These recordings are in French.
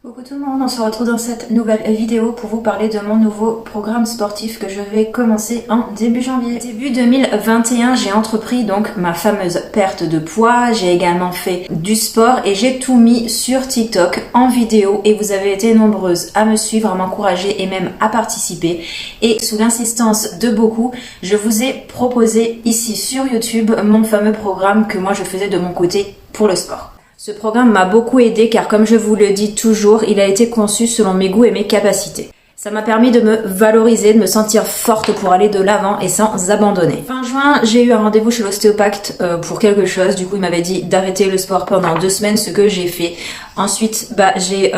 Coucou tout le monde, on se retrouve dans cette nouvelle vidéo pour vous parler de mon nouveau programme sportif que je vais commencer en début janvier. Début 2021, j'ai entrepris donc ma fameuse perte de poids, j'ai également fait du sport et j'ai tout mis sur TikTok en vidéo et vous avez été nombreuses à me suivre, à m'encourager et même à participer. Et sous l'insistance de beaucoup, je vous ai proposé ici sur YouTube mon fameux programme que moi je faisais de mon côté pour le sport. Ce programme m'a beaucoup aidé car comme je vous le dis toujours, il a été conçu selon mes goûts et mes capacités. Ça m'a permis de me valoriser, de me sentir forte pour aller de l'avant et sans abandonner. Fin juin, j'ai eu un rendez-vous chez l'ostéopathe pour quelque chose. Du coup, il m'avait dit d'arrêter le sport pendant 2 semaines, ce que j'ai fait. Ensuite, j'ai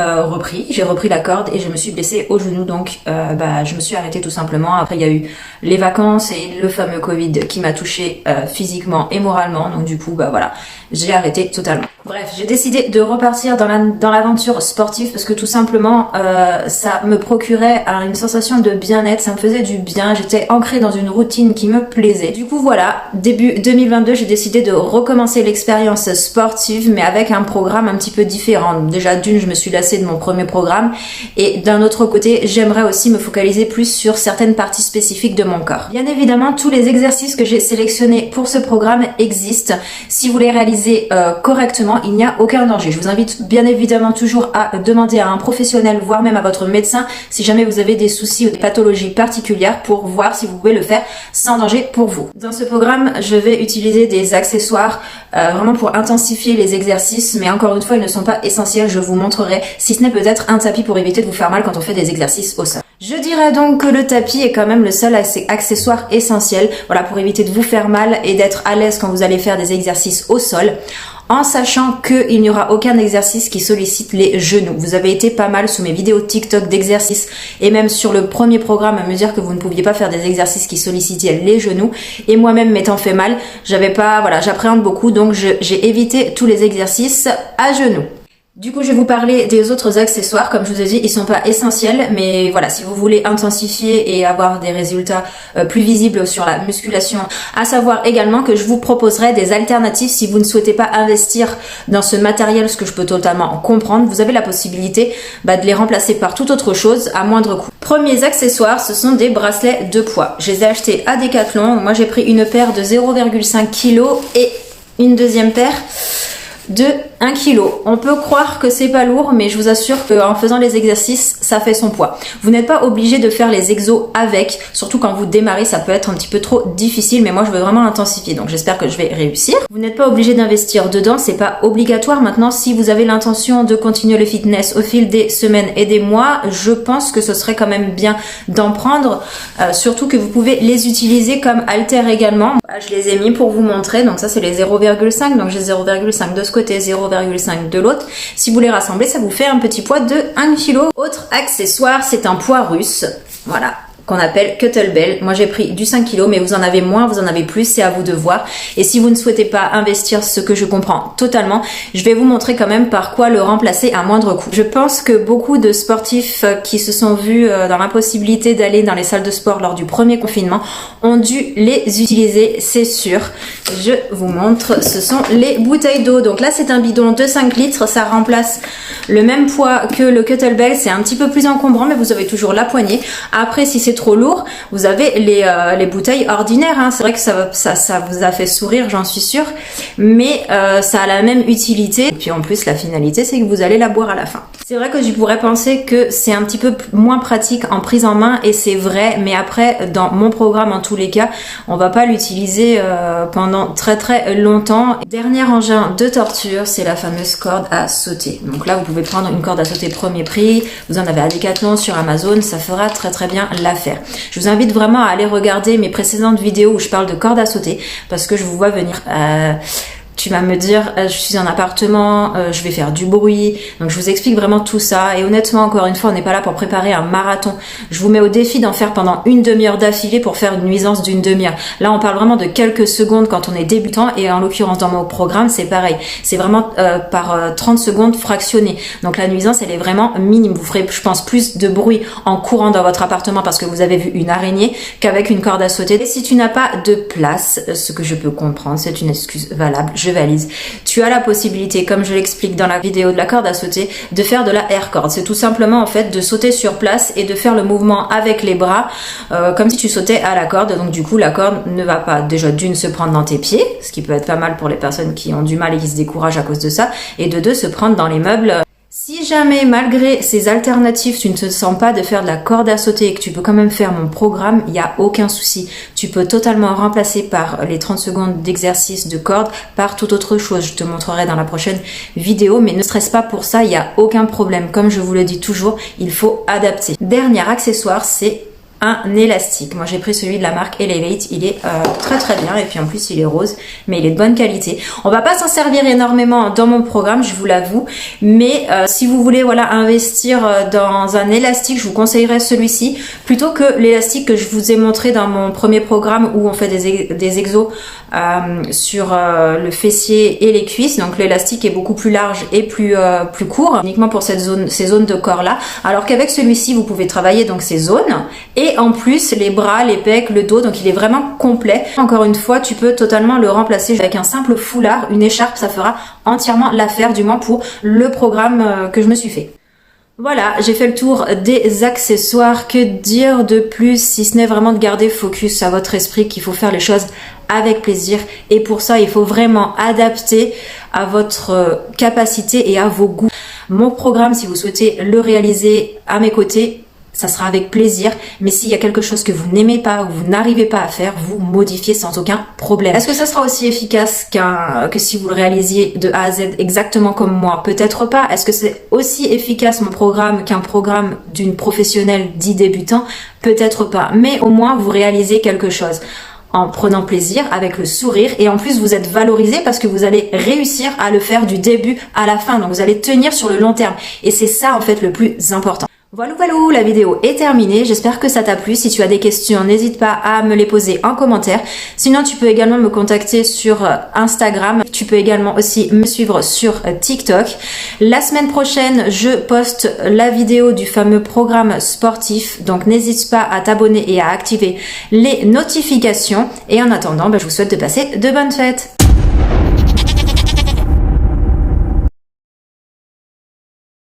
repris la corde et je me suis blessée au genou. Donc, je me suis arrêtée tout simplement. Après, il y a eu les vacances et le fameux Covid qui m'a touchée physiquement et moralement. Donc, du coup, voilà, j'ai arrêté totalement. Bref, j'ai décidé de repartir dans l'aventure sportive parce que tout simplement, ça me procurait une sensation de bien-être, ça me faisait du bien, j'étais ancrée dans une routine qui me plaisait. Du coup voilà, début 2022, j'ai décidé de recommencer l'expérience sportive mais avec un programme un petit peu différent. Déjà d'une, je me suis lassée de mon premier programme et d'un autre côté, j'aimerais aussi me focaliser plus sur certaines parties spécifiques de mon corps. Bien évidemment, tous les exercices que j'ai sélectionnés pour ce programme existent. Si vous les réalisez correctement, il n'y a aucun danger. Je vous invite bien évidemment toujours à demander à un professionnel, voire même à votre médecin, si jamais vous avez des soucis ou des pathologies particulières pour voir si vous pouvez le faire sans danger pour vous. Dans ce programme, je vais utiliser des accessoires vraiment pour intensifier les exercices, mais encore une fois, ils ne sont pas essentiels, je vous montrerai, si ce n'est peut-être un tapis pour éviter de vous faire mal quand on fait des exercices au sol. Je dirais donc que le tapis est quand même le seul accessoire essentiel, voilà, pour éviter de vous faire mal et d'être à l'aise quand vous allez faire des exercices au sol, en sachant qu'il n'y aura aucun exercice qui sollicite les genoux. Vous avez été pas mal sous mes vidéos TikTok d'exercices et même sur le premier programme à me dire que vous ne pouviez pas faire des exercices qui sollicitaient les genoux. Et moi-même m'étant fait mal, j'appréhende beaucoup, donc j'ai évité tous les exercices à genoux. Du coup, je vais vous parler des autres accessoires. Comme je vous ai dit, ils sont pas essentiels, mais voilà, si vous voulez intensifier et avoir des résultats plus visibles sur la musculation, à savoir également que je vous proposerai des alternatives si vous ne souhaitez pas investir dans ce matériel, ce que je peux totalement comprendre. Vous avez la possibilité de les remplacer par toute autre chose à moindre coût. Premiers accessoires, ce sont des bracelets de poids. Je les ai achetés à Decathlon. Moi, j'ai pris une paire de 0,5 kg et une deuxième paire de 1 kg. On peut croire que c'est pas lourd, mais je vous assure qu'en faisant les exercices, ça fait son poids. Vous n'êtes pas obligé de faire les exos avec, surtout quand vous démarrez, ça peut être un petit peu trop difficile, mais moi je veux vraiment intensifier, donc j'espère que je vais réussir. Vous n'êtes pas obligé d'investir dedans, c'est pas obligatoire. Maintenant, si vous avez l'intention de continuer le fitness au fil des semaines et des mois, je pense que ce serait quand même bien d'en prendre, surtout que vous pouvez les utiliser comme haltères également. Je les ai mis pour vous montrer, donc ça c'est les 0,5, donc j'ai 0,5 de ce côté, 0,5 de l'autre. Si vous les rassemblez, ça vous fait un petit poids de 1 kg. Autre accessoire, c'est un poids russe. Voilà, qu'on appelle kettlebell. Moi j'ai pris du 5 kg, mais vous en avez moins, vous en avez plus, c'est à vous de voir. Et si vous ne souhaitez pas investir, ce que je comprends totalement, je vais vous montrer quand même par quoi le remplacer à moindre coût. Je pense que beaucoup de sportifs qui se sont vus dans l'impossibilité d'aller dans les salles de sport lors du premier confinement ont dû les utiliser, c'est sûr. Je vous montre, ce sont les bouteilles d'eau. Donc là c'est un bidon de 5 litres, ça remplace le même poids que le kettlebell, c'est un petit peu plus encombrant, mais vous avez toujours la poignée. Après, si c'est trop lourd, vous avez les bouteilles ordinaires, hein. C'est vrai que ça vous a fait sourire, j'en suis sûre, mais ça a la même utilité. Et puis en plus, la finalité, c'est que vous allez la boire à la fin. C'est vrai que je pourrais penser que c'est un petit peu moins pratique en prise en main, et c'est vrai, mais après, dans mon programme, en tous les cas, on va pas l'utiliser pendant très très longtemps. Dernier engin de torture, c'est la fameuse corde à sauter. Donc là, vous pouvez prendre une corde à sauter premier prix, vous en avez à Decathlon, sur Amazon, ça fera très très bien l'affaire. Je vous invite vraiment à aller regarder mes précédentes vidéos où je parle de corde à sauter, parce que je vous vois venir Tu vas me dire, je suis en appartement, je vais faire du bruit. Donc je vous explique vraiment tout ça. Et honnêtement, encore une fois, on n'est pas là pour préparer un marathon. Je vous mets au défi d'en faire pendant une demi-heure d'affilée pour faire une nuisance d'une demi-heure. Là, on parle vraiment de quelques secondes quand on est débutant. Et en l'occurrence, dans mon programme, c'est pareil. C'est vraiment par 30 secondes fractionnées. Donc la nuisance, elle est vraiment minime. Vous ferez, je pense, plus de bruit en courant dans votre appartement parce que vous avez vu une araignée qu'avec une corde à sauter. Et si tu n'as pas de place, ce que je peux comprendre, c'est une excuse valable. Je valise. Tu as la possibilité, comme je l'explique dans la vidéo de la corde à sauter, de faire de la air cord. C'est tout simplement en fait de sauter sur place et de faire le mouvement avec les bras comme si tu sautais à la corde. Donc du coup la corde ne va pas déjà d'une se prendre dans tes pieds, ce qui peut être pas mal pour les personnes qui ont du mal et qui se découragent à cause de ça, et de deux se prendre dans les meubles. Si jamais, malgré ces alternatives, tu ne te sens pas de faire de la corde à sauter et que tu peux quand même faire mon programme, il n'y a aucun souci. Tu peux totalement remplacer par les 30 secondes d'exercice de corde par toute autre chose. Je te montrerai dans la prochaine vidéo, mais ne stresse pas pour ça, il n'y a aucun problème. Comme je vous le dis toujours, il faut adapter. Dernier accessoire, c'est un élastique. Moi j'ai pris celui de la marque Elevate, il est très très bien et puis en plus il est rose mais il est de bonne qualité. On va pas s'en servir énormément dans mon programme, je vous l'avoue, mais si vous voulez voilà investir dans un élastique, je vous conseillerais celui-ci plutôt que l'élastique que je vous ai montré dans mon premier programme où on fait des exos sur le fessier et les cuisses. Donc l'élastique est beaucoup plus large et plus court, uniquement pour ces zones de corps là, alors qu'avec celui-ci vous pouvez travailler donc ces zones et en plus les bras, les pecs, le dos, donc il est vraiment complet. Encore une fois, tu peux totalement le remplacer avec un simple foulard, une écharpe, ça fera entièrement l'affaire, du moins pour le programme que je me suis fait. Voilà, j'ai fait le tour des accessoires. Que dire de plus si ce n'est vraiment de garder focus à votre esprit qu'il faut faire les choses avec plaisir, et pour ça il faut vraiment adapter à votre capacité et à vos goûts. Mon programme, si vous souhaitez le réaliser à mes côtés, ça sera avec plaisir, mais s'il y a quelque chose que vous n'aimez pas ou vous n'arrivez pas à faire, vous modifiez sans aucun problème. Est-ce que ça sera aussi efficace que si vous le réalisiez de A à Z exactement comme moi? Peut-être pas. Est-ce que c'est aussi efficace mon programme qu'un programme d'une professionnelle dit débutant? Peut-être pas. Mais au moins vous réalisez quelque chose en prenant plaisir, avec le sourire, et en plus vous êtes valorisé parce que vous allez réussir à le faire du début à la fin, donc vous allez tenir sur le long terme, et c'est ça en fait le plus important. Voilà, la vidéo est terminée, j'espère que ça t'a plu. Si tu as des questions, n'hésite pas à me les poser en commentaire. Sinon, tu peux également me contacter sur Instagram. Tu peux également aussi me suivre sur TikTok. La semaine prochaine, je poste la vidéo du fameux programme sportif. Donc, n'hésite pas à t'abonner et à activer les notifications. Et en attendant, je vous souhaite de passer de bonnes fêtes.